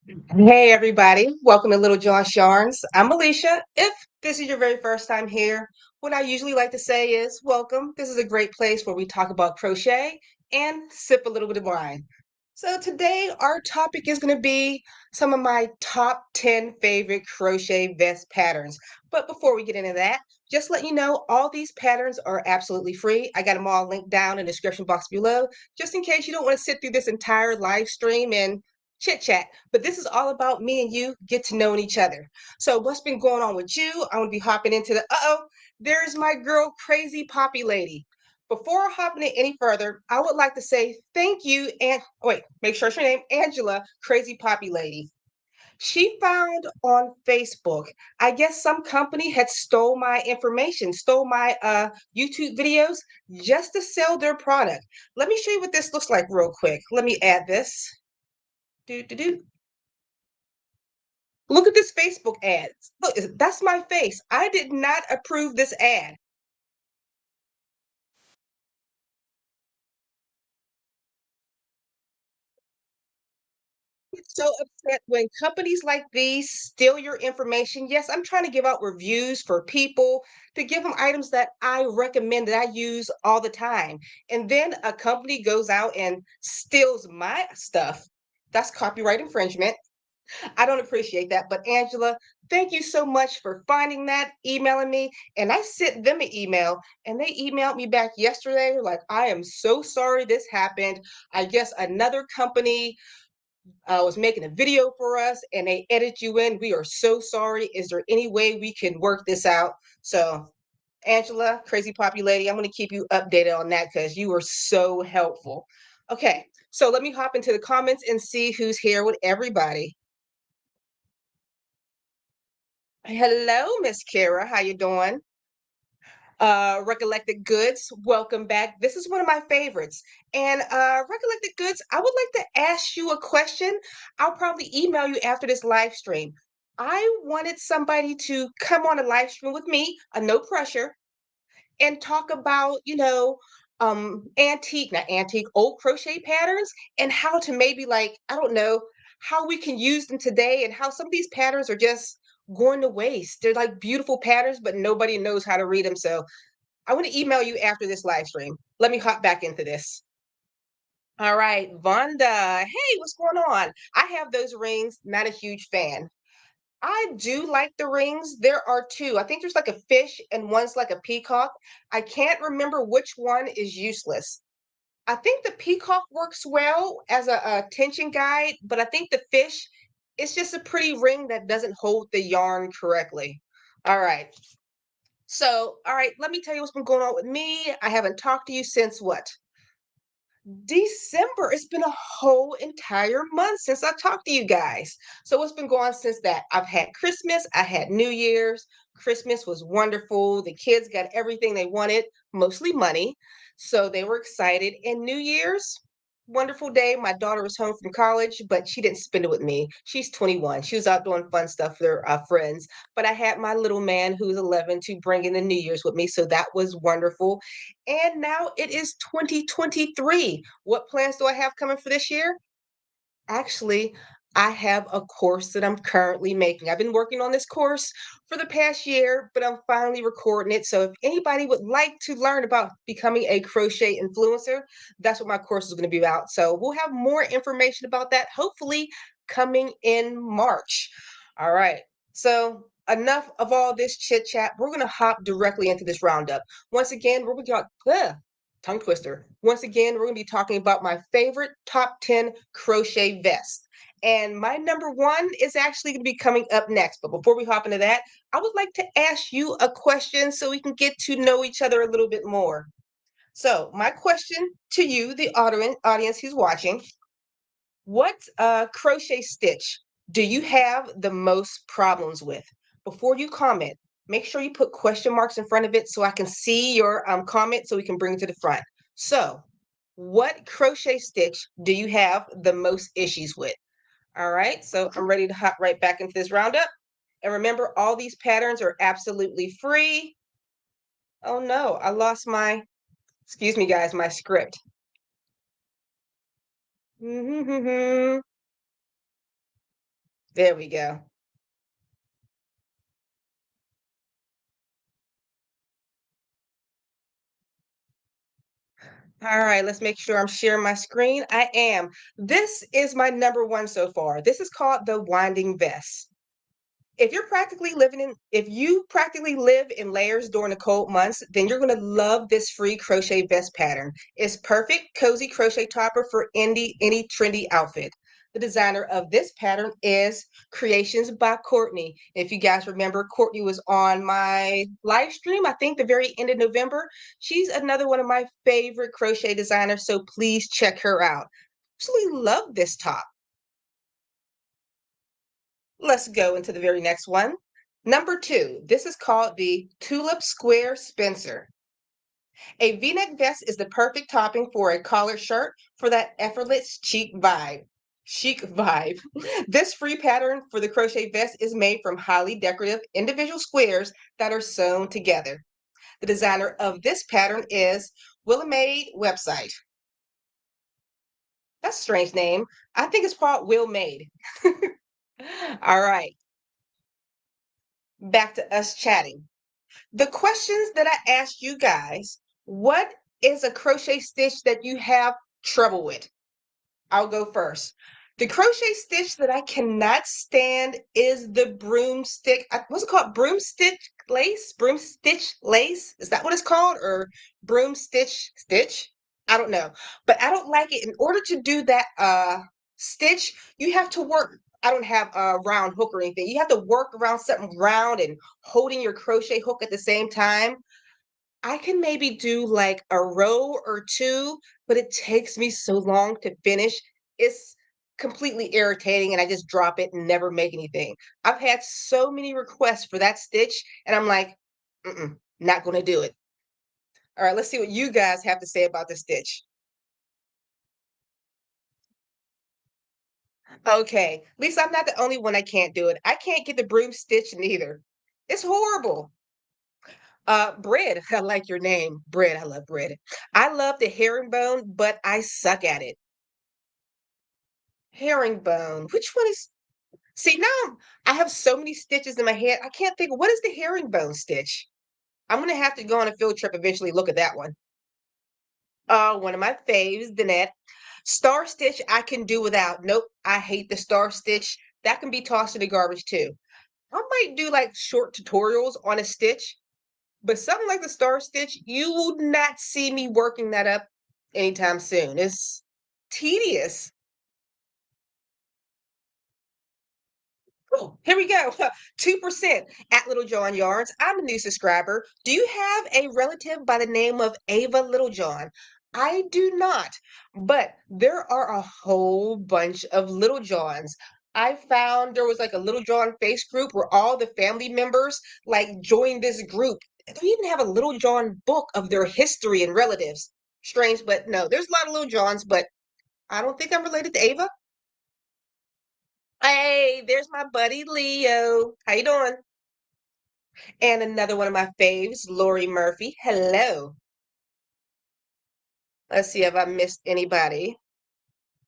Hey everybody, welcome to Little Josh Yarns. I'm Alicia. If this is your very first time here, what I usually like to say is welcome. This is a great place where we talk about crochet and sip a little bit of wine. So today our topic is going to be some of my top 10 favorite crochet vest patterns. But before we get into that, just let you know all these patterns are absolutely free. I got them all linked down in the description box below, just in case you don't want to sit through this entire live stream and chit chat. But this is all about me and you get to knowing each other. So what's been going on with you? I'm gonna be hopping into the there's my girl crazy poppy lady. Before hopping in any further, I would like to say thank you and wait, make sure it's your name, Angela, crazy poppy lady. She found on Facebook, I guess some company had stole my information, stole my YouTube videos just to sell their product. Let me show you what this looks like real quick. Let me add this. Do do do. Look at this Facebook ad. Look, that's my face. I did not approve this ad. Get so upset when companies like these steal your information. Yes, I'm trying to give out reviews for people to give them items that I recommend that I use all the time. And then a company goes out and steals my stuff. That's copyright infringement. I don't appreciate that. But Angela, thank you so much for finding that, emailing me. And I sent them an email and they emailed me back yesterday, like, I am so sorry this happened. I guess another company was making a video for us and they edit you in. We are so sorry. Is there any way we can work this out? So, Angela, crazy poppy lady, I'm going to keep you updated on that because you were so helpful. Okay, so let me hop into the comments and see who's here with everybody. Hello, Miss Kara. How you doing? Recollected Goods, welcome back. This is one of my favorites. And Recollected Goods, I would like to ask you a question. I'll probably email you after this live stream. I wanted somebody to come on a live stream with me, no pressure, and talk about, antique, not antique, old crochet patterns and how to maybe like, I don't know, how we can use them today and how some of these patterns are just going to waste. They're like beautiful patterns, but nobody knows how to read them. So I want to email you after this live stream. Let me hop back into this. All right, Vonda. Hey, what's going on? I have those rings, not a huge fan. I do like the rings. There are two. I think there's like a fish and one's like a peacock. I can't remember which one is useless. I think the peacock works well as a tension guide, but I think the fish is just a pretty ring that doesn't hold the yarn correctly. All right. So, all right, let me tell you what's been going on with me. I haven't talked to you since what? December. It's been a whole entire month since I talked to you guys. So what's been going on since that? I've had Christmas, I had New Year's. Christmas was wonderful. The kids got everything they wanted, mostly money. So they were excited. And New Year's, wonderful day. My daughter was home from college, but she didn't spend it with me. She's 21. She was out doing fun stuff with her friends. But I had my little man who's 11 to bring in the New Year's with me. So that was wonderful. And now it is 2023. What plans do I have coming for this year? Actually, I have a course that I'm currently making. I've been working on this course for the past year, but I'm finally recording it. So if anybody would like to learn about becoming a crochet influencer, that's what my course is going to be about. So we'll have more information about that hopefully coming in March. All right. So enough of all this chit chat. We're going to hop directly into this roundup. Once again, we're going to talk tongue twister. Once again, we're going to be talking about my favorite top 10 crochet vests. And my number one is actually going to be coming up next. But before we hop into that, I would like to ask you a question so we can get to know each other a little bit more. So, my question to you, the audience who's watching, what crochet stitch do you have the most problems with? Before you comment, make sure you put question marks in front of it so I can see your comment so we can bring it to the front. So, what crochet stitch do you have the most issues with? All right, so I'm ready to hop right back into this roundup. And remember, all these patterns are absolutely free. Oh no, I lost my, excuse me, guys, my script. There we go. All right, let's make sure I'm sharing my screen. I am. This is my number one so far. This is called the winding vest. If you practically live in layers during the cold months, then you're going to love this free crochet vest pattern. It's perfect cozy crochet topper for any trendy outfit. The designer of this pattern is Creations by Courtney. If you guys remember, Courtney was on my live stream, I think the very end of November. She's another one of my favorite crochet designers, so please check her out. Absolutely love this top. Let's go into the very next one. Number two, this is called the Tulip Square Spencer. A V-neck vest is the perfect topping for a collared shirt for that effortless chic vibe. Chic vibe. This free pattern for the crochet vest is made from highly decorative individual squares that are sewn together. The designer of this pattern is Willamade Website. That's a strange name. I think it's called Will Made. All right, back to us chatting. The questions that I asked you guys, what is a crochet stitch that you have trouble with? I'll go first. The crochet stitch that I cannot stand is the broomstick. What's it called? Broomstick lace? Broomstitch lace? Is that what it's called? Or broomstitch stitch? I don't know. But I don't like it. In order to do that stitch, you have to work. I don't have a round hook or anything. You have to work around something round and holding your crochet hook at the same time. I can maybe do like a row or two, but it takes me so long to finish. It's completely irritating and I just drop it and never make anything. I've had so many requests for that stitch and I'm like, mm-mm, not going to do it. All right, let's see what you guys have to say about the stitch. Okay, at least I'm not the only one that can't do it. I can't get the broom stitch neither. It's horrible. Bread. I like your name. Bread. I love bread. I love the herringbone, but I suck at it. Herringbone. Which one is? See, I have so many stitches in my head. I can't think of what is the herringbone stitch. I'm gonna have to go on a field trip eventually. Look at that one. One of my faves, the net. Star stitch I can do without. Nope, I hate the star stitch. That can be tossed in the garbage too. I might do like short tutorials on a stitch, but something like the star stitch, you will not see me working that up anytime soon. It's tedious. Oh, here we go. 2% at Little John Yarns. I'm a new subscriber. Do you have a relative by the name of Ava Littlejohn? I do not, but there are a whole bunch of Little Johns. I found there was like a Little John face group where all the family members like joined this group. They even have a Little John book of their history and relatives. Strange, but no, there's a lot of Little Johns, but I don't think I'm related to Ava. Hey, there's my buddy Leo. How you doing? And another one of my faves, Lori Murphy. Hello. Let's see if I missed anybody.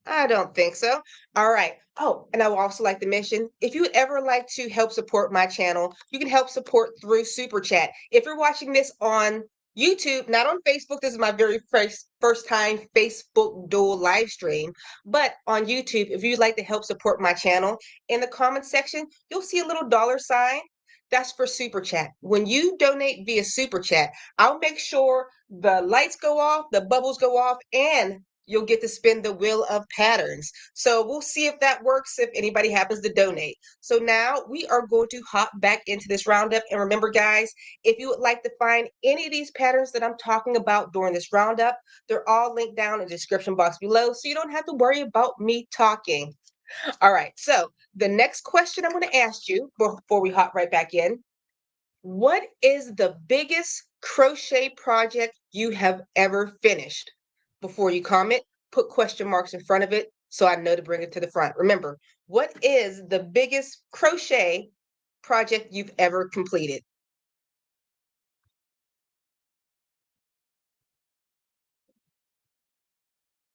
I don't think so. All right. Oh, and I would also like to mention if you would ever like to help support my channel, you can help support through Super Chat. If you're watching this on YouTube, not on Facebook, this is my very first time Facebook dual live stream, but on YouTube, if you'd like to help support my channel, in the comment section, you'll see a little dollar sign. That's for Super Chat. When you donate via Super Chat, I'll make sure the lights go off, the bubbles go off, and you'll get to spin the wheel of patterns. So we'll see if that works if anybody happens to donate. So now we are going to hop back into this roundup. And remember, guys, if you would like to find any of these patterns that I'm talking about during this roundup, they're all linked down in the description box below. So you don't have to worry about me talking. All right. So the next question I'm going to ask you before we hop right back in, what is the biggest crochet project you have ever finished? Before you comment, put question marks in front of it so I know to bring it to the front. Remember, what is the biggest crochet project you've ever completed?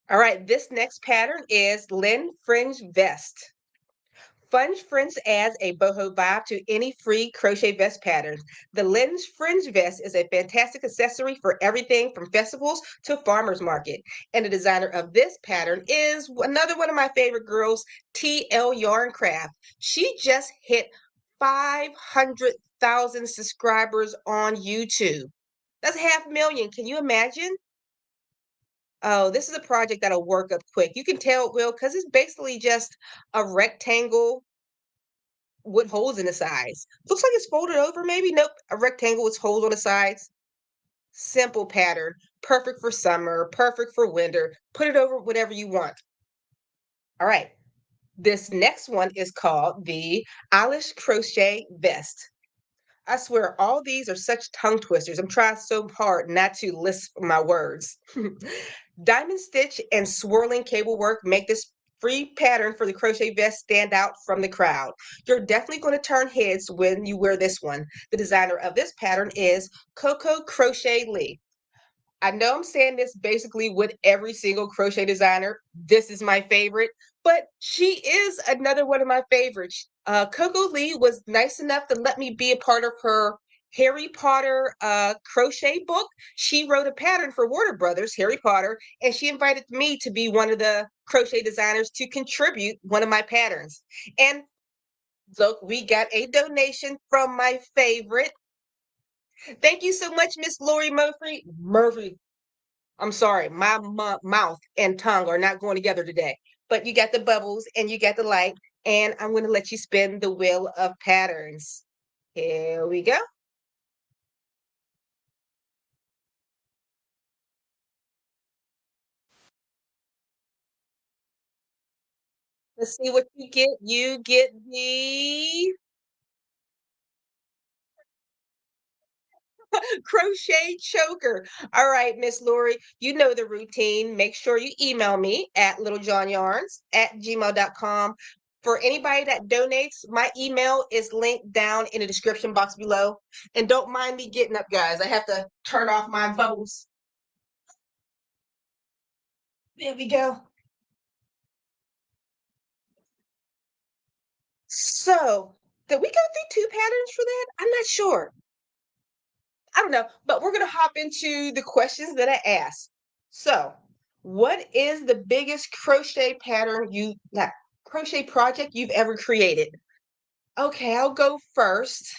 All right, this next pattern is Lynn Fringe Vest. Fun fringe adds a boho vibe to any free crochet vest pattern. The lens fringe vest is a fantastic accessory for everything from festivals to farmers market. And the designer of this pattern is another one of my favorite girls, TL Yarn Craft. She just hit 500,000 subscribers on YouTube. That's 500,000. Can you imagine? Oh, this is a project that'll work up quick. You can tell it will because it's basically just a rectangle with holes in the sides. Looks like it's folded over maybe. Nope, a rectangle with holes on the sides. Simple pattern, perfect for summer, perfect for winter. Put it over whatever you want. All right. This next one is called the Alice Crochet Vest. I swear, all these are such tongue twisters. I'm trying so hard not to lisp my words. Diamond stitch and swirling cable work make this free pattern for the crochet vest stand out from the crowd. You're definitely going to turn heads when you wear this one. The designer of this pattern is Coco Crochet Lee. I know I'm saying this basically with every single crochet designer. This is my favorite, but she is another one of my favorites. Coco Lee was nice enough to let me be a part of her Harry Potter crochet book. She wrote a pattern for Warner Brothers, Harry Potter, and she invited me to be one of the crochet designers to contribute one of my patterns. And look, we got a donation from my favorite. Thank you so much, Miss Lori Murphy. Murphy, I'm sorry, my mouth and tongue are not going together today. But you got the bubbles and you got the light, and I'm going to let you spin the wheel of patterns. Here we go. Let's see what you get. You get the crochet choker. All right, Miss Lori, you know the routine. Make sure you email me at littlejohnyarns@gmail.com. For anybody that donates, my email is linked down in the description box below. And don't mind me getting up, guys. I have to turn off my bubbles. There we go. So, did we go through two patterns for that? I'm not sure. I don't know, but we're going to hop into the questions that I asked. So, what is the biggest crochet pattern not crochet project you've ever created? Okay, I'll go first.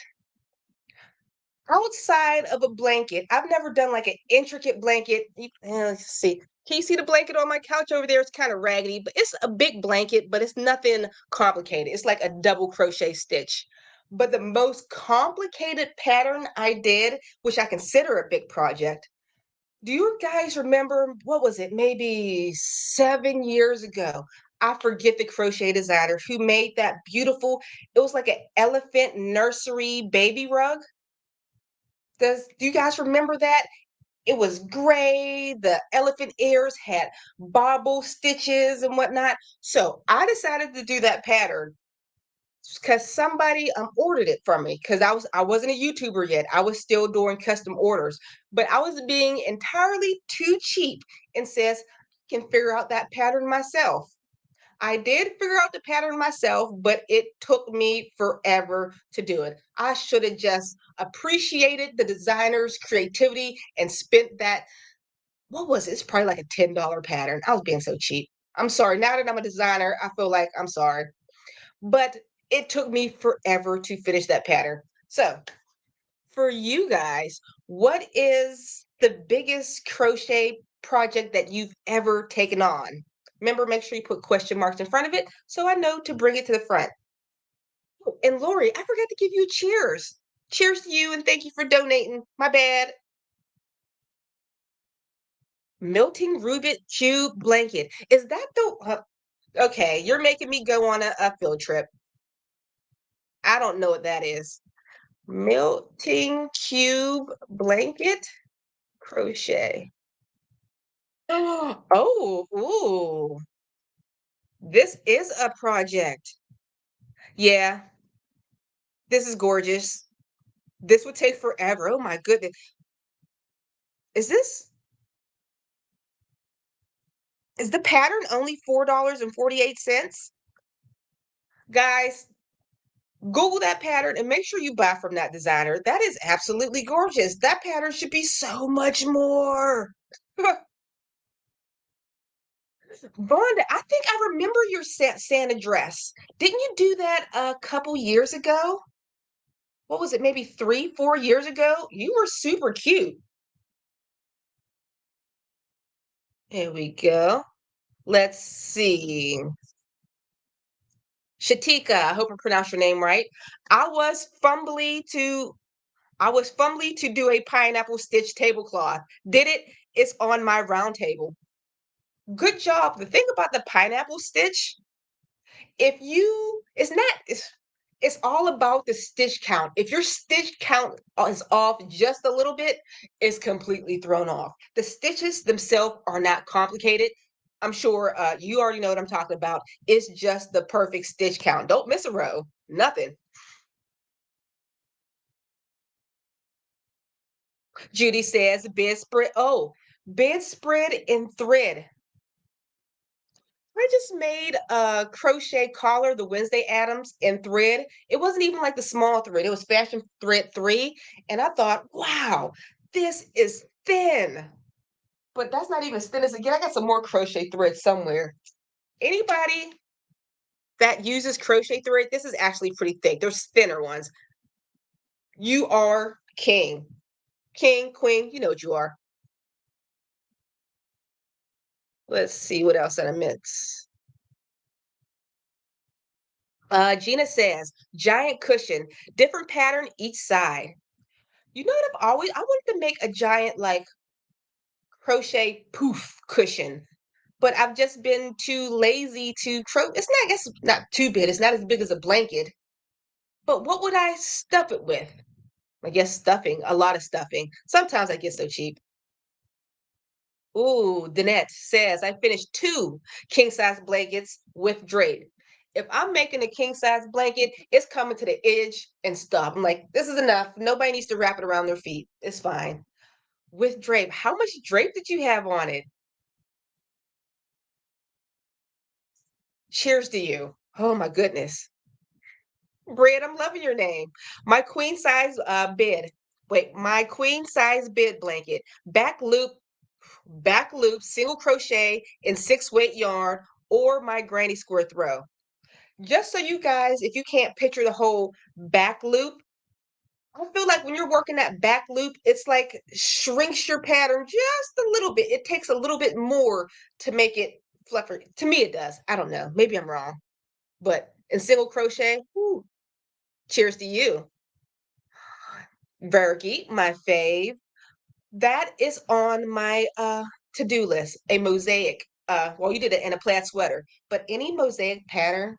Outside of a blanket, I've never done like an intricate blanket. Let's see. Can you see the blanket on my couch over there? It's kind of raggedy, but it's a big blanket, but it's nothing complicated. It's like a double crochet stitch. But the most complicated pattern I did, which I consider a big project, do you guys remember what was it? Maybe 7 years ago. I forget the crochet designer who made that beautiful, it was like an elephant nursery baby rug. Do you guys remember that? It was gray, the elephant ears had bobble stitches and whatnot. So I decided to do that pattern because somebody ordered it from me because I wasn't a YouTuber yet. I was still doing custom orders, but I was being entirely too cheap and says, can figure out that pattern myself. I did figure out the pattern myself, but it took me forever to do it. I should have just appreciated the designer's creativity and spent that. What was it? It's probably like a $10 pattern. I was being so cheap. I'm sorry. Now that I'm a designer, I feel like I'm sorry. But it took me forever to finish that pattern. So, for you guys, what is the biggest crochet project that you've ever taken on? Remember, make sure you put question marks in front of it so I know to bring it to the front. Oh, and Lori, I forgot to give you cheers. Cheers to you and thank you for donating. My bad. Melting Rubik Cube blanket. Is that the okay, you're making me go on a field trip. I don't know what that is. Melting cube blanket crochet. Oh, ooh. This is a project. Yeah, this is gorgeous. This would take forever. Oh my goodness. Is this is the pattern only $4.48? Guys, Google that pattern and make sure you buy from that designer. That is absolutely gorgeous. That pattern should be so much more. Vonda, I think I remember your Santa dress. Didn't you do that a couple years ago? What was it, maybe 3, 4 years ago? You were super cute. Here we go. Let's see. Shatika, I hope I pronounced your name right. I was fumbly to I was fumbly to do a pineapple stitch tablecloth. Did it? It's on my round table. Good job. The thing about the pineapple stitch, if you it's all about the stitch count. If your stitch count is off just a little bit, it's completely thrown off. The stitches themselves are not complicated. I'm sure you already know what I'm talking about. It's just the perfect stitch count. Don't miss a row. Nothing. Judy says bedspread. Oh, bedspread in thread. I just made a crochet collar, the Wednesday Adams in thread. It wasn't even like the small thread. It was fashion thread 3. And I thought, wow, this is thin. But that's not even as thin as it get. I got some more crochet thread somewhere. Anybody that uses crochet thread, this is actually pretty thick. There's thinner ones. You are king. King, queen, you know what you are. Let's see what else did I miss. Gina says, giant cushion, different pattern each side. You know what I wanted to make a giant like crochet poof cushion, but I've just been too lazy to it's not, I guess not too big. It's not as big as a blanket. But what would I stuff it with? I guess stuffing, a lot of stuffing. Sometimes I get so cheap. Ooh, Danette says I finished 2 king size blankets with drape. If I'm making a king size blanket, it's coming to the edge and stop. I'm like, this is enough. Nobody needs to wrap it around their feet. It's fine. With drape, how much drape did you have on it? Cheers to you. Oh my goodness. Bread, I'm loving your name. My queen size bed. Wait, my queen size bed blanket. Back loop, single crochet in 6 weight yarn or my granny square throw. Just so you guys, if you can't picture the whole back loop, I feel like when you're working that back loop, it's like shrinks your pattern just a little bit. It takes a little bit more to make it fluffer. To me, it does. I don't know. Maybe I'm wrong. But in single crochet, whoo, cheers to you. Virgie, my fave. That is on my to-do list. A mosaic. Well, you did it in a plaid sweater, but any mosaic pattern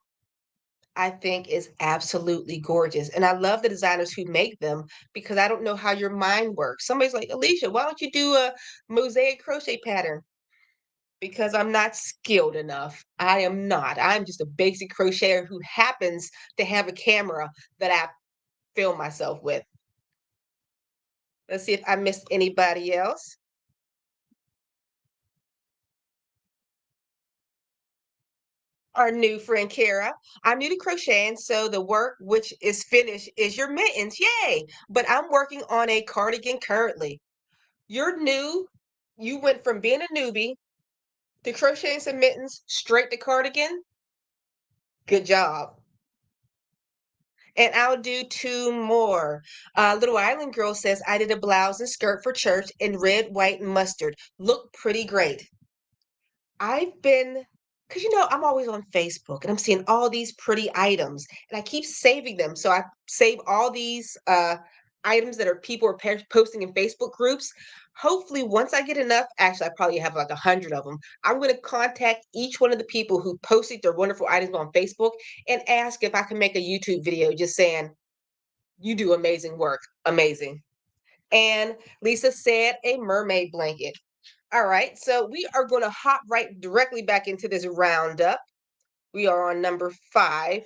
I think is absolutely gorgeous. And I love the designers who make them because I don't know how your mind works. Somebody's like, Alicia, why don't you do a mosaic crochet pattern? Because I'm not skilled enough. I am not. I'm just a basic crocheter who happens to have a camera that I film myself with. Let's see if I missed anybody else. Our new friend Kara. I'm new to crocheting, so the work which is finished is your mittens. Yay! But I'm working on a cardigan currently. You're new. You went from being a newbie to crocheting some mittens straight to cardigan. Good job. And I'll do 2 more. Little Island Girl says, I did a blouse and skirt for church in red, white, and mustard. Look pretty great. I've been, because I'm always on Facebook and I'm seeing all these pretty items and I keep saving them. So I save all these items that are people are posting in Facebook groups. Hopefully, once I get enough, actually, I probably have like 100 of them. I'm going to contact each one of the people who posted their wonderful items on Facebook and ask if I can make a YouTube video just saying, you do amazing work. Amazing. And Lisa said a mermaid blanket. All right, so we are going to hop right directly back into this roundup. We are on number 5.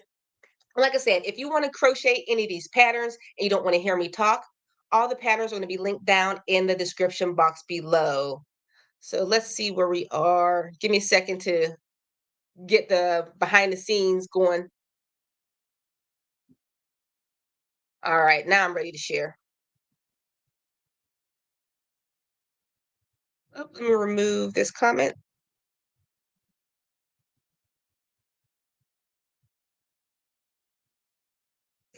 Like I said, if you want to crochet any of these patterns and you don't want to hear me talk, all the patterns are going to be linked down in the description box below. So let's see where we are. Give me a second to get the behind the scenes going. All right, now I'm ready to share. Oh, let me remove this comment.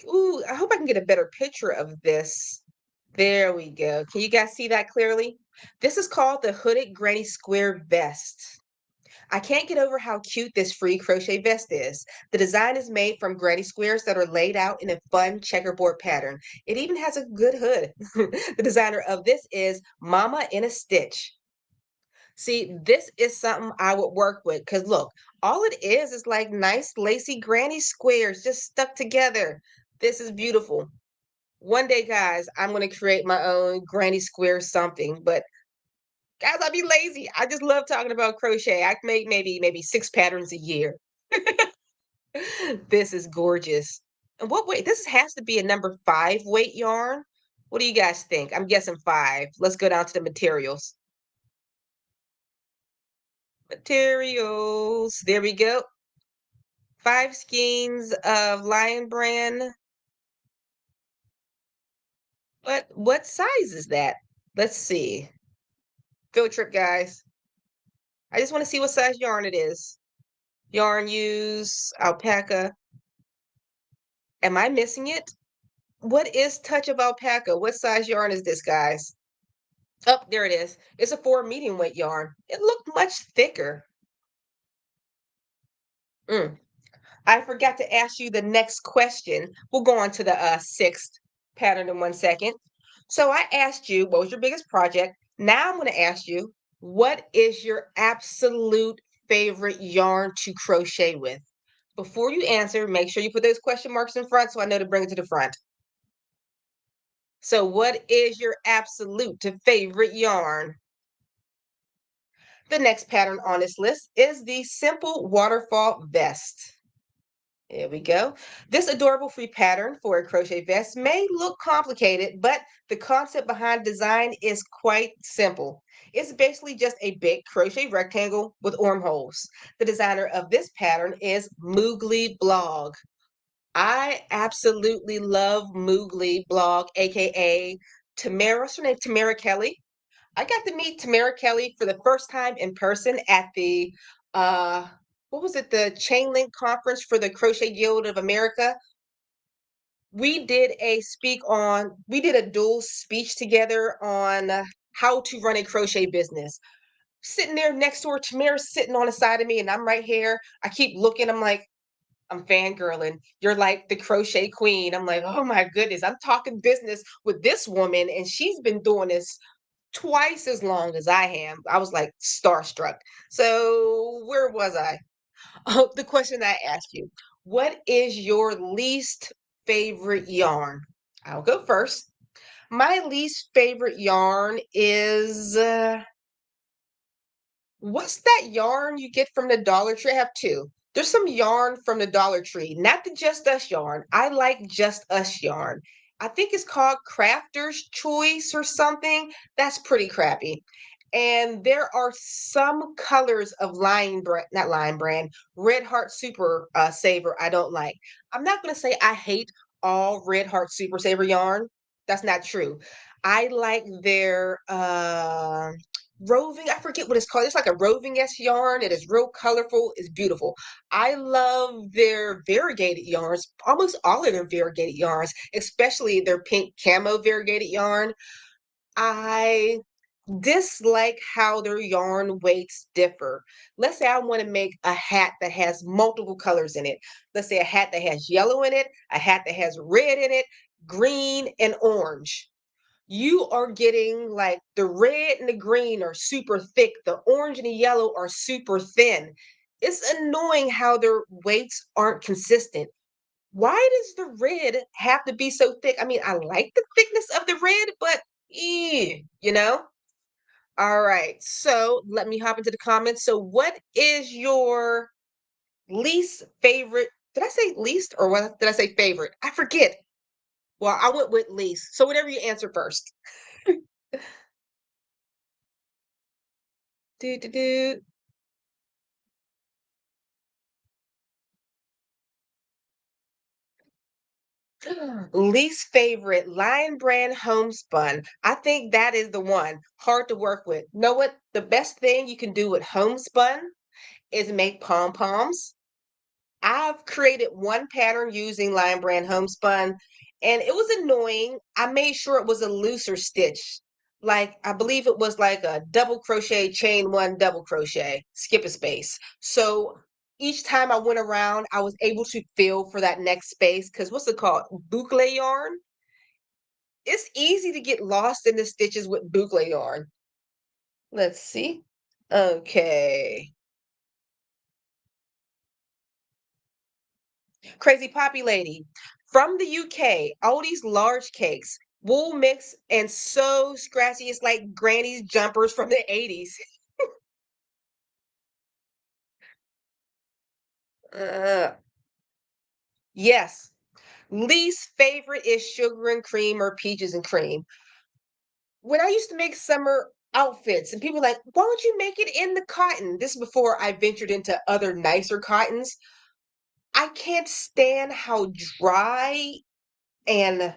Ooh, I hope I can get a better picture of this. There we go. Can you guys see that clearly? This is called the Hooded Granny Square Vest. I can't get over how cute this free crochet vest is. The design is made from granny squares that are laid out in a fun checkerboard pattern. It even has a good hood. The designer of this is Mama in a Stitch. See, this is something I would work with because look, all it is like nice lacy granny squares just stuck together. This is beautiful. One day, guys, I'm going to create my own granny square something, but guys, I'd be lazy. I just love talking about crochet. I make maybe 6 patterns a year. This is gorgeous. And what weight? This has to be a number 5 weight yarn. What do you guys think? I'm guessing 5. Let's go down to the materials. Materials. There we go. 5 skeins of Lion Brand. What size is that? Let's see. Field trip, guys. I just want to see what size yarn it is. Yarn use, alpaca. Am I missing it? What is Touch of Alpaca? What size yarn is this, guys? Oh, there it is. It's a 4 medium weight yarn. It looked much thicker. Mm. I forgot to ask you the next question. We'll go on to the 6th pattern in 1 second. So I asked you, what was your biggest project? Now I'm going to ask you, what is your absolute favorite yarn to crochet with? Before you answer, make sure you put those question marks in front so I know to bring it to the front. So what is your absolute favorite yarn? The next pattern on this list is the Simple Waterfall Vest. There we go. This adorable free pattern for a crochet vest may look complicated, but the concept behind design is quite simple. It's basically just a big crochet rectangle with armholes. The designer of this pattern is Moogly Blog. I absolutely love Moogly Blog, aka Tamara. What's her name? Tamara Kelly. I got to meet Tamara Kelly for the first time in person at the uh what was it, the Chain Link conference for the Crochet Guild of America. We did a dual speech together on how to run a crochet business. Sitting there next to her, Tamara's sitting on the side of me, and I'm right here. I keep looking, I'm like, I'm fangirling. You're like the crochet queen. I'm like, oh my goodness, I'm talking business with this woman, and she's been doing this twice as long as I am. I was like starstruck. So where was I? Oh, the question I asked you. What is your least favorite yarn? I'll go first. My least favorite yarn is what's that yarn you get from the Dollar Tree? I have two. There's some yarn from the Dollar Tree, not the Just Us yarn. I like Just Us yarn. I think it's called Crafter's Choice or something. That's pretty crappy. And there are some colors of Lion Brand, not Lion Brand, Red Heart Super Saver I don't like. I'm not going to say I hate all Red Heart Super Saver yarn. That's not true. I like their roving, I forget what it's called. It's like a roving s yarn. It is real colorful. It's beautiful. I love their variegated yarns, almost all of their variegated yarns, especially their pink camo variegated yarn. I dislike how their yarn weights differ. Let's say I want to make a hat that has multiple colors in it. Let's say a hat that has yellow in it, a hat that has red in it, green, and orange. You are getting like the red and the green are super thick, the orange and the yellow are super thin. It's annoying how their weights aren't consistent. Why does the red have to be so thick? I mean, I like the thickness of the red, but you know? All right. So let me hop into the comments. So, what is your least favorite? Did I say least or what did I say favorite? I forget. Well, I went with least. So, whatever you answer first. Do, do, do. Least favorite Lion Brand homespun. I think that is the one. Hard to work with. Know what? The best thing you can do with homespun is make pom poms. I've created one pattern using Lion Brand homespun, and it was annoying. I made sure it was a looser stitch. Like I believe it was like a double crochet, chain one, double crochet, skip a space. So each time I went around, I was able to feel for that next space because what's it called? Boucle yarn. It's easy to get lost in the stitches with boucle yarn. Let's see. Okay. Crazy Poppy Lady from the UK. All these large cakes, wool mix, and so scratchy. It's like Granny's jumpers from the 80s. Uh, yes. Least favorite is sugar and cream or peaches and cream. When I used to make summer outfits, and people were like, why don't you make it in the cotton? This is before I ventured into other nicer cottons. I can't stand how dry and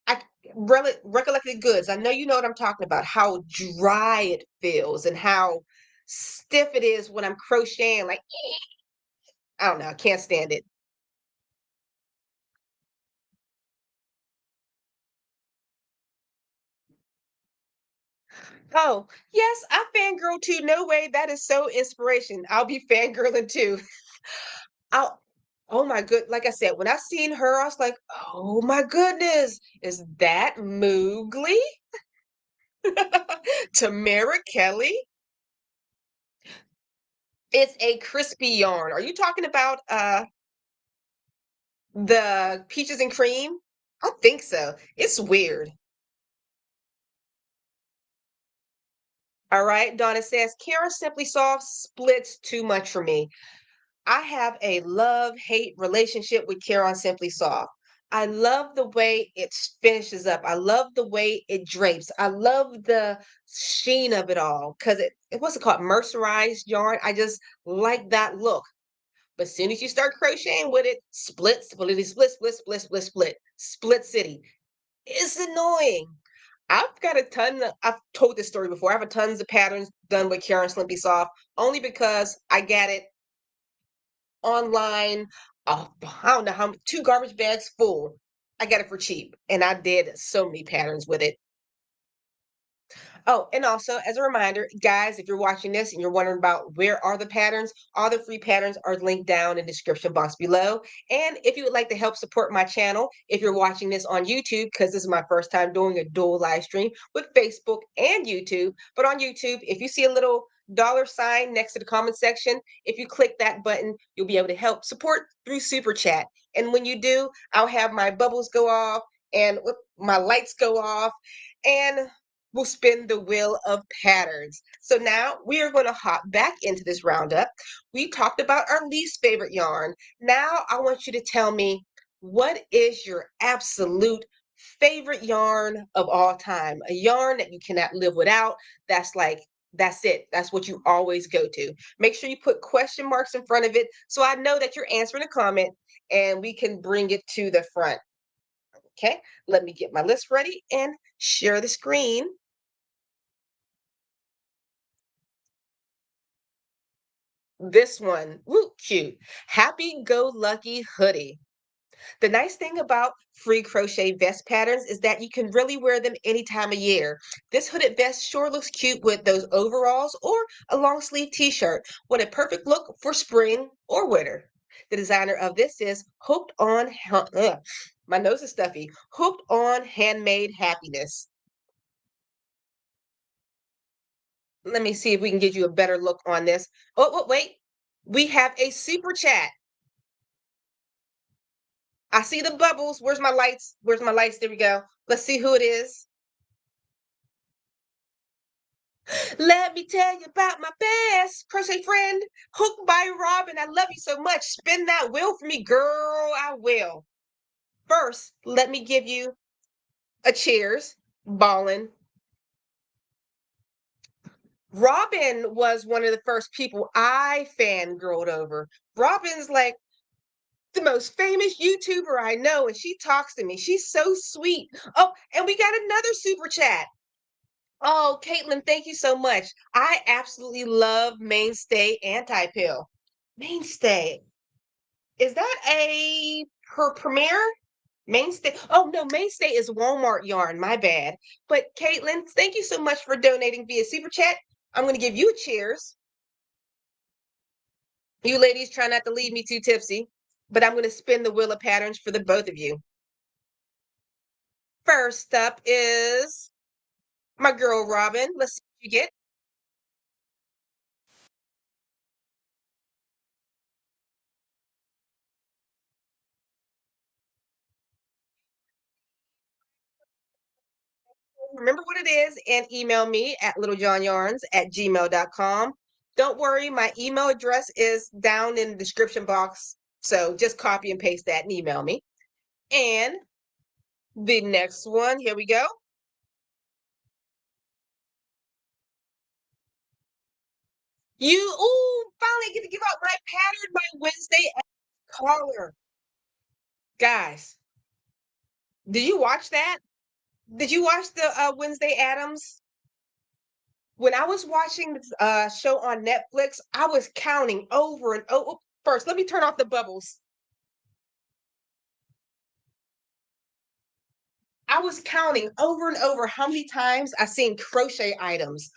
I recollected goods. I know you know what I'm talking about, how dry it feels and how stiff it is when I'm crocheting. Like, I don't know, I can't stand it. Oh, yes, I fangirl too. No way. That is so inspiration. I'll be fangirling too. I'll, oh my good. Like I said, when I seen her, I was like, oh my goodness, is that Moogly? Tamara Kelly? It's a crispy yarn. Are you talking about the peaches and cream? I think so. It's weird. All right. Donna says, Kara Simply Soft splits too much for me. I have a love-hate relationship with Kara Simply Soft. I love the way it finishes up. I love the way it drapes. I love the sheen of it all because what's it called? Mercerized yarn. I just like that look. But as soon as you start crocheting with it, split, split, split, split, split, split, split, split city. It's annoying. I've told this story before. I have a tons of patterns done with Karen Slimpy Soft only because I got it online. I don't know how two garbage bags full. I got it for cheap and I did so many patterns with it. Oh, and also as a reminder, guys, if you're watching this and you're wondering about where are the patterns, all the free patterns are linked down in the description box below. And if you would like to help support my channel, if you're watching this on YouTube, because this is my first time doing a dual live stream with Facebook and YouTube, but on YouTube, if you see a little dollar sign next to the comment section, if you click that button, you'll be able to help support through Super Chat. And when you do, I'll have my bubbles go off and my lights go off. And will spin the wheel of patterns. So now we are going to hop back into this roundup. We talked about our least favorite yarn. Now I want you to tell me what is your absolute favorite yarn of all time? A yarn that you cannot live without. That's like, that's it. That's what you always go to. Make sure you put question marks in front of it so I know that you're answering a comment and we can bring it to the front. Okay, let me get my list ready and share the screen. This one, woo, cute. Happy Go Lucky Hoodie. The nice thing about free crochet vest patterns is that you can really wear them any time of year. This hooded vest sure looks cute with those overalls or a long sleeve t-shirt. What a perfect look for spring or winter. The designer of this is my nose is stuffy. Hooked on Handmade Happiness. Let me see if we can get you a better look on this. Wait. We have a super chat. I see the bubbles. Where's my lights? Where's my lights? There we go. Let's see who it is. Let me tell you about my best crochet friend, Hooked by Robin. I love you so much. Spin that wheel for me, girl. I will. First, let me give you a cheers. Ballin'. Robin was one of the first people I fangirled over. Robin's like the most famous YouTuber I know, and she talks to me. She's so sweet. Oh, and we got another super chat. Oh, Caitlin, thank you so much. I absolutely love Mainstay Anti-Pill. Mainstay. Is that a her premiere? Mainstay. Oh no, Mainstay is Walmart yarn. My bad. But Caitlin, thank you so much for donating via super chat. I'm going to give you a cheers. You ladies try not to leave me too tipsy, but I'm going to spin the wheel of patterns for the both of you. First up is my girl Robin. Let's see what you get. Remember what it is and email me at littlejohnyarns@gmail.com. Don't worry, my email address is down in the description box. So just copy and paste that and email me. And the next one, here we go. Finally get to give out my pattern by Wednesday caller. Guys, did you watch that? Did you watch the Wednesday Adams? When I was watching this show on Netflix, I was counting over and over. First, let me turn off the bubbles. I was counting over and over how many times I seen crochet items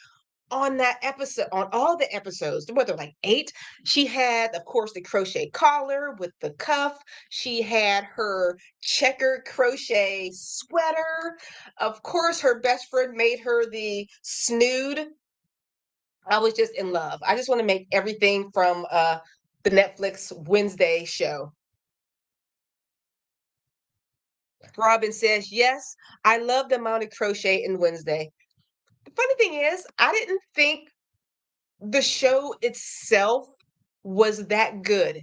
on that episode, on all the episodes. What there like 8? She had, of course, the crochet collar with the cuff. She had her checker crochet sweater. Of course, her best friend made her the snood. I was just in love. I just want to make everything from the Netflix Wednesday show. Robin says, yes, I love the amount of crochet in Wednesday. The funny thing is, I didn't think the show itself was that good,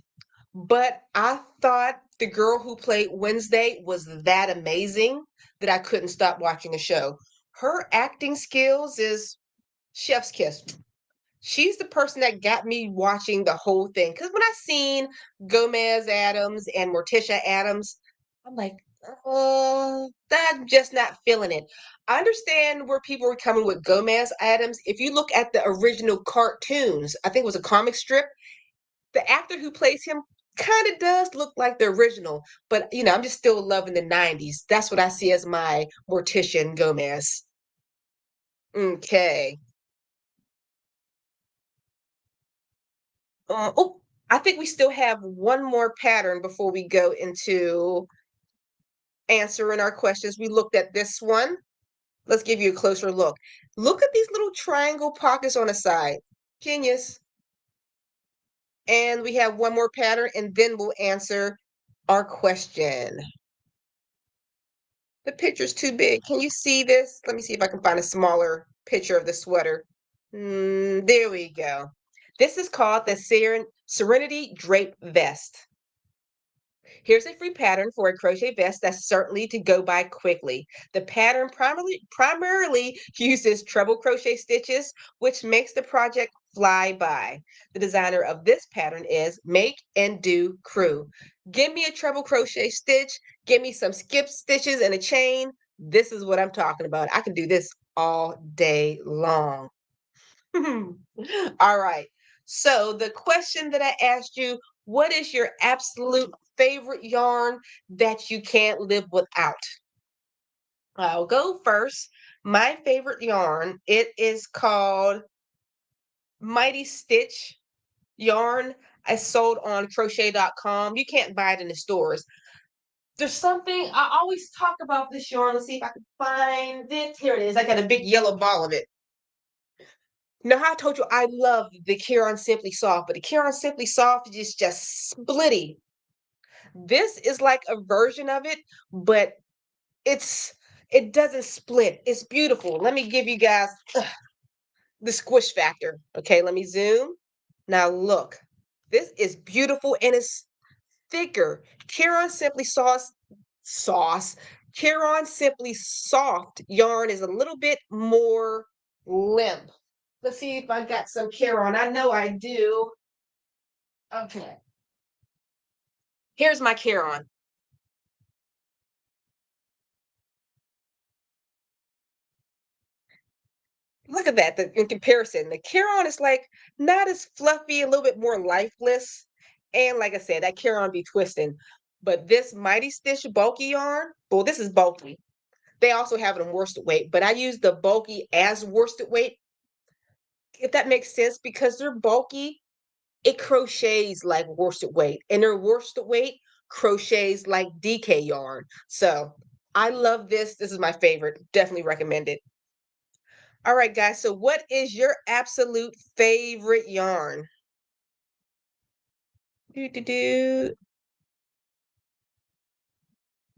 but I thought the girl who played Wednesday was that amazing that I couldn't stop watching the show. Her acting skills is chef's kiss. She's the person that got me watching the whole thing. Because when I seen Gomez Adams and Morticia Adams, I'm like, I'm just not feeling it. I understand where people were coming with Gomez Adams. If you look at the original cartoons, I think it was a comic strip, the actor who plays him kind of does look like the original. But, I'm just still loving the 90s. That's what I see as my Morticia and Gomez. Okay. Oh, I think we still have one more pattern before we go into answering our questions. We looked at this one. Let's give you a closer look. Look at these little triangle pockets on the side. Genius. And we have one more pattern, and then we'll answer our question. The picture's too big. Can you see this? Let me see if I can find a smaller picture of the sweater. There we go. This is called the Serenity Drape Vest. Here's a free pattern for a crochet vest that's certainly to go by quickly. The pattern primarily uses treble crochet stitches, which makes the project fly by. The designer of this pattern is Make and Do Crew. Give me a treble crochet stitch, give me some skip stitches and a chain. This is what I'm talking about. I can do this all day long. All right. So the question that I asked you, what is your absolute favorite yarn that you can't live without? I'll go first. My favorite yarn, it is called Mighty Stitch yarn. I sold on crochet.com. You can't buy it in the stores. There's something I always talk about this yarn. Let's see if I can find it. Here it is. I got a big yellow ball of it. Now, how I told you I love the Karen Simply Soft, but the Karen Simply Soft is just splitty. This is like a version of it, but it doesn't split. It's beautiful. Let me give you guys the squish factor. Okay, let me zoom. Now look, this is beautiful and it's thicker. Karen Simply Sauce. Karen Simply Soft yarn is a little bit more limp. Let's see if I got some Karen. I know I do. Okay. Here's my Caron. Look at that. In comparison, the Caron is like not as fluffy, a little bit more lifeless. And like I said, that Caron be twisting. But this Mighty Stitch bulky yarn, well, this is bulky. They also have it in worsted weight, but I use the bulky as worsted weight, if that makes sense, because they're bulky. It crochets like worsted weight, and their worsted weight crochets like DK yarn. So I love this. This is my favorite. Definitely recommend it. All right, guys. So, what is your absolute favorite yarn? Do do do.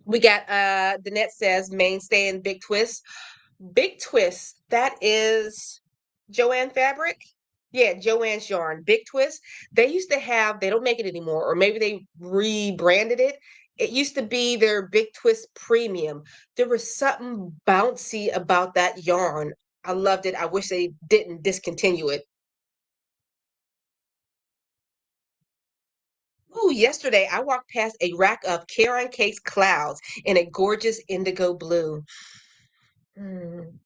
We got Danette says mainstay and big twist. Big twist. That is Joanne fabric. Yeah, Joanne's yarn. Big twist. They used to have. They don't make it anymore, or maybe they rebranded it. It used to be their Big Twist Premium. There was something bouncy about that yarn. I loved it. I wish they didn't discontinue it. Ooh, yesterday I walked past a rack of Karen Case clouds in a gorgeous indigo blue. Mm,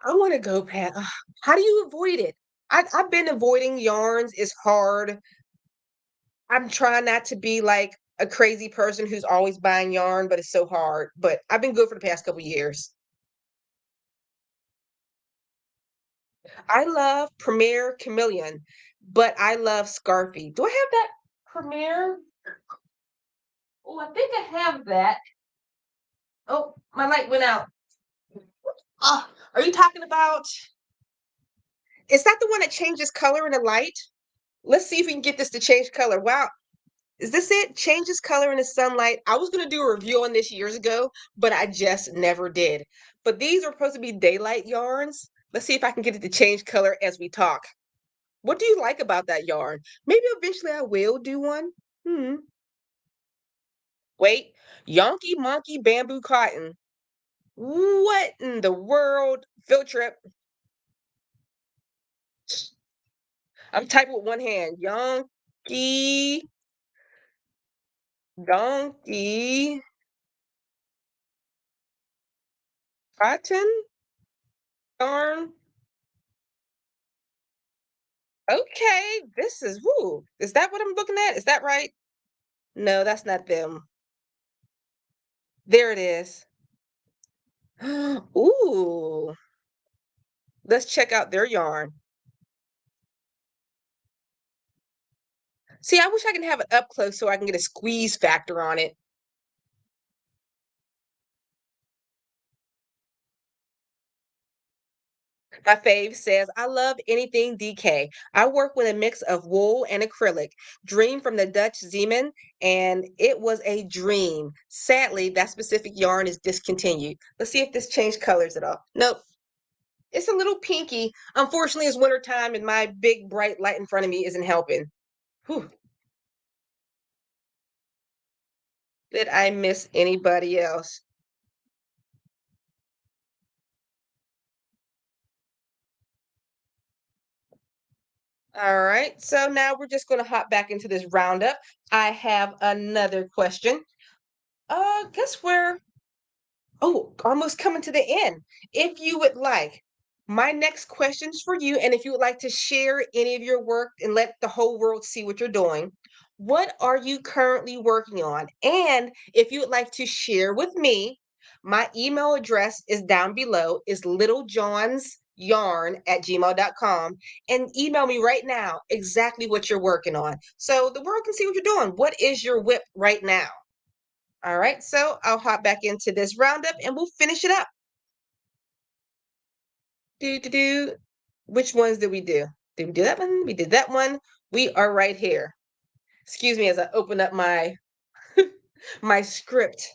I want to go past. How do you avoid it? I've been avoiding yarns. It's hard. I'm trying not to be like a crazy person who's always buying yarn, but it's so hard. But I've been good for the past couple years. I love Premier Chameleon, but I love Scarfy. Do I have that Premier? Oh, I think I have that. Oh, my light went out. Are you talking about? Is that the one that changes color in the light? Let's see if we can get this to change color. Wow. Is this it? Changes color in the sunlight. I was going to do a review on this years ago, but I just never did. But these are supposed to be daylight yarns. Let's see if I can get it to change color as we talk. What do you like about that yarn? Maybe eventually I will do one. Hmm. Wait. Yonky Monkey Bamboo Cotton. What in the world? Field trip. I'm typing with one hand. Yonky, donkey, cotton, yarn. Okay, this is woo. Is that what I'm looking at? Is that right? No, that's not them. There it is. Ooh, let's check out their yarn. See, I wish I can have it up close so I can get a squeeze factor on it. My fave says, I love anything DK. I work with a mix of wool and acrylic. Dream from the Dutch Zeeman, and it was a dream. Sadly, that specific yarn is discontinued. Let's see if this changed colors at all. Nope. It's a little pinky. Unfortunately, it's winter time and my big bright light in front of me isn't helping. Whew. Did I miss anybody else? All right. So now we're just going to hop back into this roundup. I have another question. Guess where Oh, almost coming to the end. If you would like, my next questions for you, and if you would like to share any of your work and let the whole world see what you're doing, what are you currently working on? And if you would like to share with me, my email address is down below, is littlejohnsyarn@gmail.com. And email me right now exactly what you're working on. So the world can see what you're doing. What is your whip right now? All right, so I'll hop back into this roundup and we'll finish it up. Do do do. Which ones did we do? Did we do that one? We did that one. We are right here. Excuse me as I open up my my script.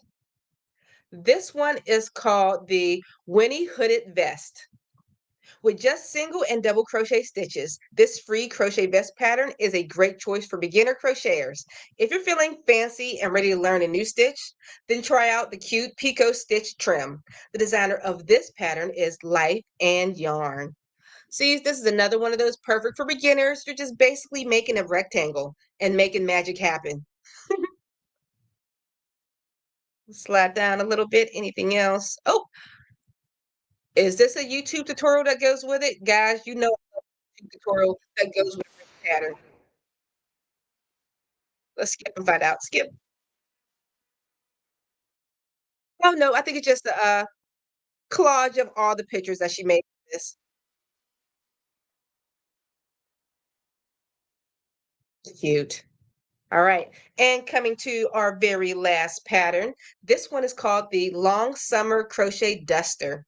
This one is called the Winnie Hooded Vest. With just single and double crochet stitches, this free crochet vest pattern is a great choice for beginner crocheters. If you're feeling fancy and ready to learn a new stitch, then try out the cute Pico Stitch trim. The designer of this pattern is Life and Yarn. See, this is another one of those perfect for beginners. You're just basically making a rectangle and making magic happen. Slide down a little bit. Anything else? Oh, is this a YouTube tutorial that goes with it? Guys, you know a YouTube tutorial that goes with this pattern. Let's skip and find out. Skip. Oh no, I think it's just a collage of all the pictures that she made of this. Cute. All right. And coming to our very last pattern. This one is called the Long Summer Crochet Duster.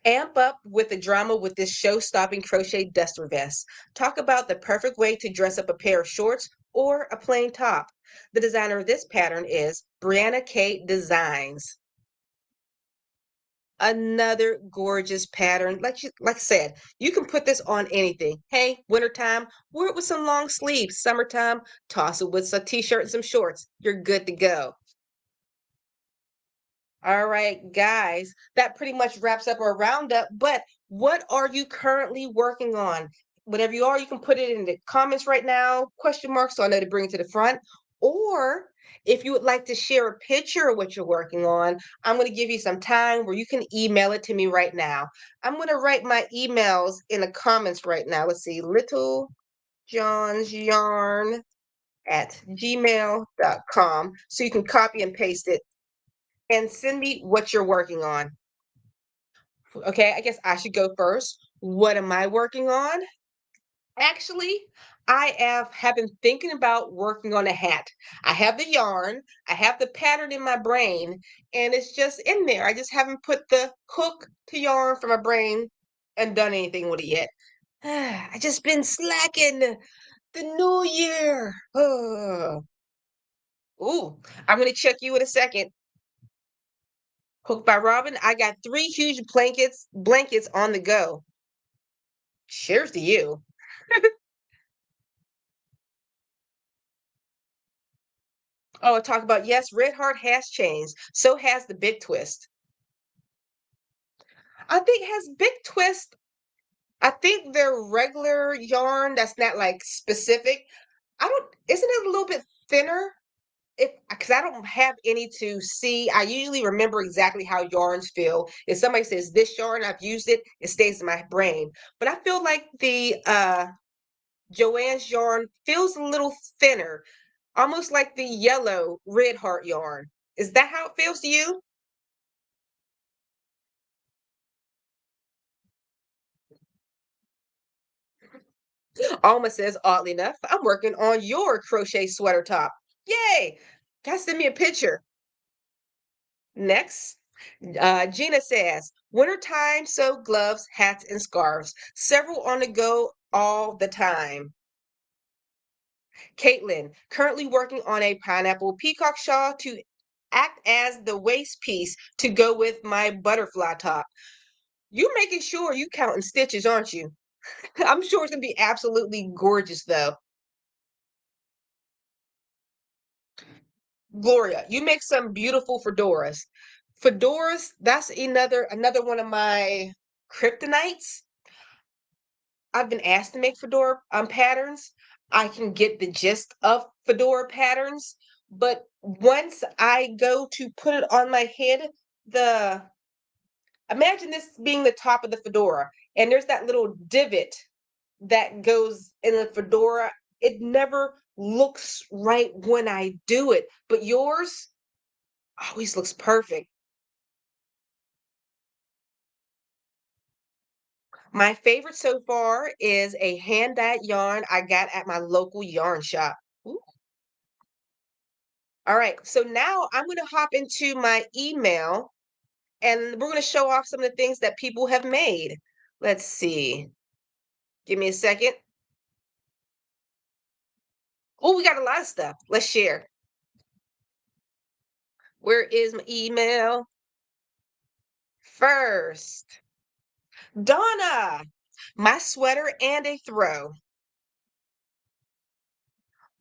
Amp up with the drama with this show-stopping crochet duster vest. Talk about the perfect way to dress up a pair of shorts or a plain top. The designer of this pattern is Brianna Kate Designs. Another gorgeous pattern. Like I said, you can put this on anything. Hey, wintertime, wear it with some long sleeves. Summertime, toss it with a t-shirt and some shorts. You're good to go. All right, guys, that pretty much wraps up our roundup. But what are you currently working on? Whatever you are, you can put it in the comments right now, question mark, so I know to bring it to the front. Or if you would like to share a picture of what you're working on, I'm going to give you some time where you can email it to me right now. I'm going to write my emails in the comments right now. Let's see, Little John's Yarn at gmail.com. So you can copy and paste it and send me what you're working on. Okay, I guess I should go first. What am I working on? Actually, have been thinking about working on a hat. I have the yarn, I have the pattern in my brain, and it's just in there. I just haven't put the hook to yarn from my brain and done anything with it yet. I just been slacking the new year. Ooh, I'm gonna check you in a second. Cooked by Robin. I got 3 huge blankets on the go. Cheers to you. Oh, talk about yes, Red Heart has changed. So has the Big Twist. I think has Big Twist. I think their regular yarn that's not like specific. I don't. Isn't it a little bit thinner? If because I don't have any to see. I usually remember exactly how yarns feel. If somebody says this yarn, I've used it, it stays in my brain. But I feel like the Joanne's yarn feels a little thinner, almost like the yellow Red Heart yarn. Is that how it feels to you? Alma says, oddly enough, I'm working on your crochet sweater top. Yay! Guys, send me a picture. Next, Gina says, wintertime sew gloves, hats, and scarves. Several on the go all the time. Caitlin, currently working on a pineapple peacock shawl to act as the waist piece to go with my butterfly top. You're making sure you counting stitches, aren't you? I'm sure it's gonna be absolutely gorgeous though. Gloria, you make some beautiful fedoras. Fedoras, that's another one of my kryptonites. I've been asked to make fedora patterns. I can get the gist of fedora patterns, but once I go to put it on my head, the imagine this being the top of the fedora, and there's that little divot that goes in the fedora. It never looks right when I do it, but yours always looks perfect. My favorite so far is a hand dyed yarn I got at my local yarn shop. Ooh. All right, so now I'm going to hop into my email and we're going to show off some of the things that people have made. Let's see. Give me a second. Oh, we got a lot of stuff. Let's share. Where is my email? First, Donna, my sweater and a throw.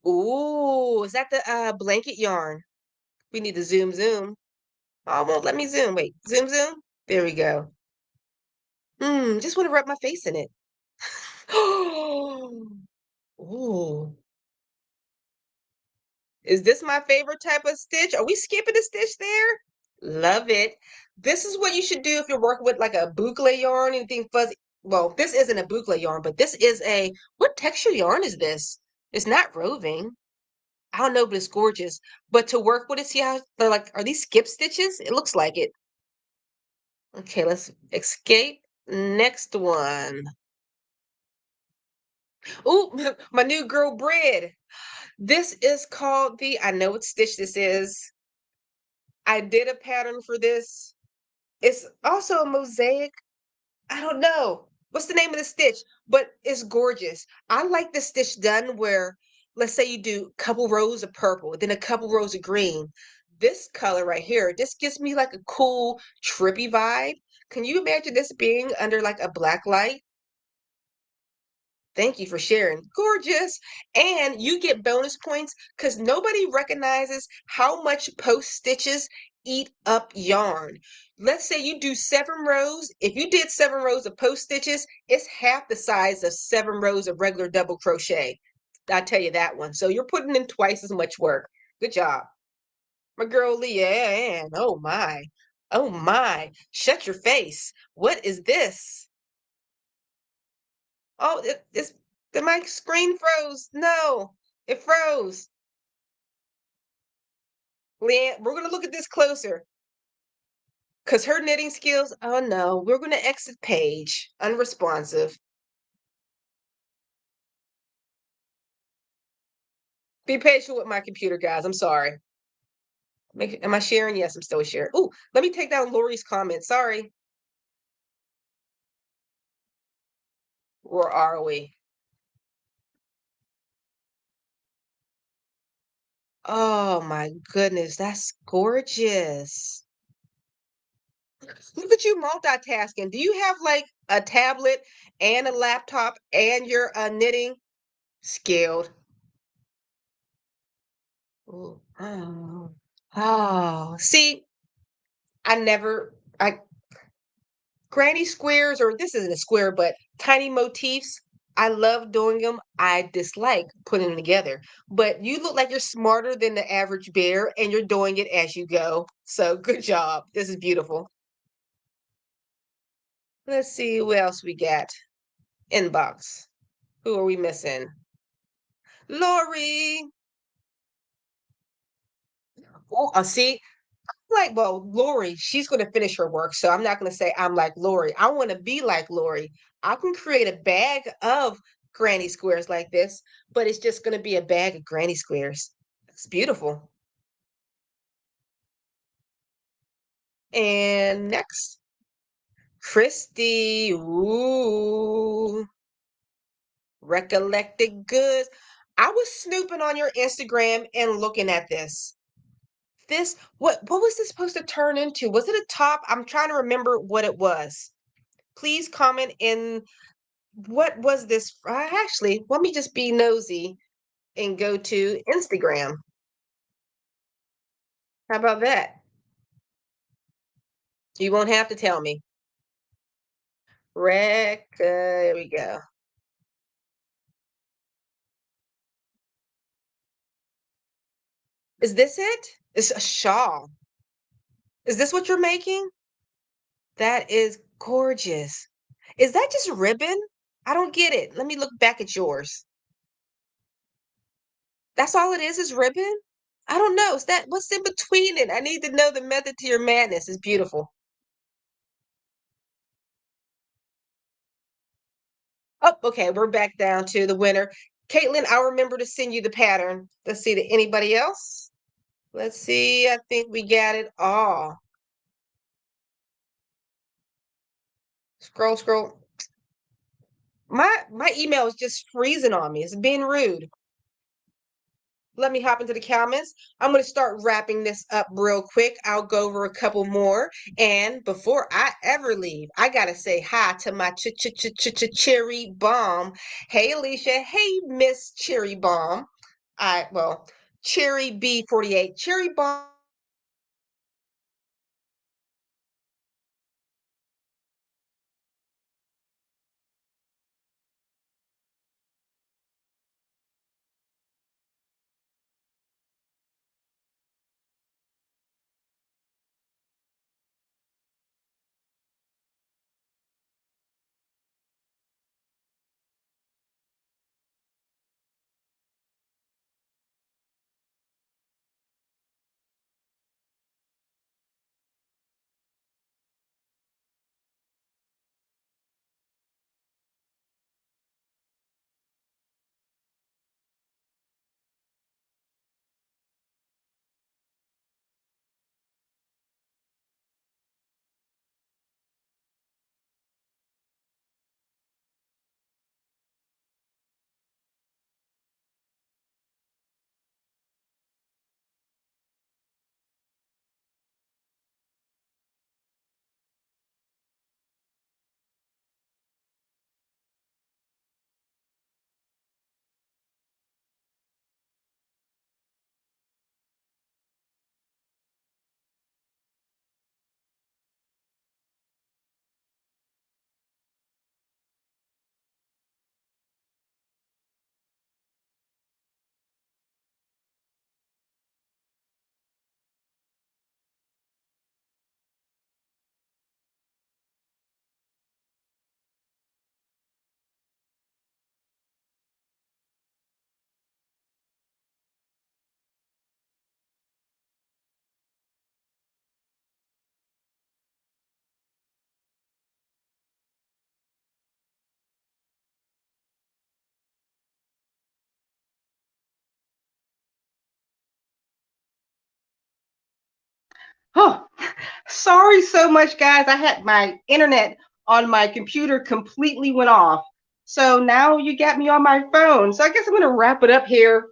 Ooh, is that the blanket yarn? We need to zoom. Oh, won't let me zoom. Wait, zoom. There we go. Just want to rub my face in it. Ooh, Is this my favorite type of stitch? Are we skipping a stitch there? Love it. This is what you should do if you're working with like a boucle yarn, anything fuzzy. Well, this isn't a boucle yarn, but this is a, what texture yarn is this? It's not roving. I don't know, but it's gorgeous. But to work with it, see how they're like, are these skip stitches? It looks like it. Okay, let's escape. Next one. Ooh, my new girl bread. This is called the, I know what stitch this is. I did a pattern for this. It's also a mosaic. I don't know. What's the name of the stitch? But it's gorgeous. I like the stitch done where, let's say you do a couple rows of purple, then a couple rows of green. This color right here, this gives me like a cool, trippy vibe. Can you imagine this being under like a black light? Thank you for sharing. Gorgeous. And you get bonus points because nobody recognizes how much post stitches eat up yarn. Let's say you do 7 rows. If you did 7 rows of post stitches, it's half the size of 7 rows of regular double crochet. I'll tell you that one. So you're putting in twice as much work. Good job. My girl Leanne. Oh my. Oh my. Shut your face. What is this? Oh, it's my screen froze. No, it froze. Leanne, we're gonna look at this closer because her knitting skills. Oh no, we're gonna exit page. Unresponsive. Be patient with my computer, guys. I'm sorry. Am I sharing? Yes, I'm still sharing. Oh, let me take down Lori's comment. Sorry. Where are we? Oh my goodness, that's gorgeous. Look at you multitasking. Do you have like a tablet and a laptop and you're knitting? Skilled. Ooh, oh. Oh, see, I never, I granny squares, or this isn't a square, but tiny motifs. I love doing them. I dislike putting them together. But you look like you're smarter than the average bear, and you're doing it as you go. So good job. This is beautiful. Let's see who else we got. Inbox. Who are we missing? Lori. Oh, see, like, well, Lori, she's going to finish her work. So I'm not going to say I'm like Lori. I want to be like Lori. I can create a bag of granny squares like this, but it's just going to be a bag of granny squares. It's beautiful. And next, Christy. Ooh, recollected goods. I was snooping on your Instagram and looking at this. This, what was this supposed to turn into? Was it a top? I'm trying to remember what it was. Please comment in. What was this? Actually, let me just be nosy and go to Instagram. How about that? You won't have to tell me. There we go. Is this it? It's a shawl. Is this what you're making? That is gorgeous. Is that just ribbon? I don't get it. Let me look back at yours. That's all it is ribbon? I don't know. Is that what's in between it? I need to know the method to your madness. It's beautiful. Oh, okay, we're back down to the winner. Caitlin, I'll remember to send you the pattern. Let's see, did anybody else? Let's see, I think we got it all. Scroll, scroll. My email is just freezing on me. It's being rude. Let me hop into the comments. I'm going to start wrapping this up real quick. I'll go over a couple more. And before I ever leave, I got to say hi to my cherry bomb. Hey, Alicia. Hey, Miss Cherry Bomb. Well, Cherry B48. Cherry Bomb. Oh, sorry so much, guys. I had my internet on my computer completely went off. So now you got me on my phone. So I guess I'm going to wrap it up here.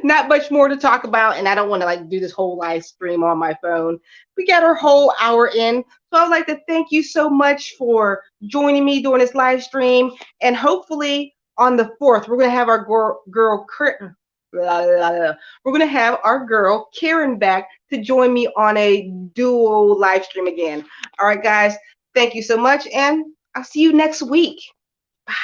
Not much more to talk about, and I don't want to like do this whole live stream on my phone. We got our whole hour in, so I'd like to thank you so much for joining me during this live stream, and hopefully on the 4th we're gonna have our we're gonna have our girl Karen back to join me on a dual live stream again. All right, guys, thank you so much, and I'll see you next week. Bye.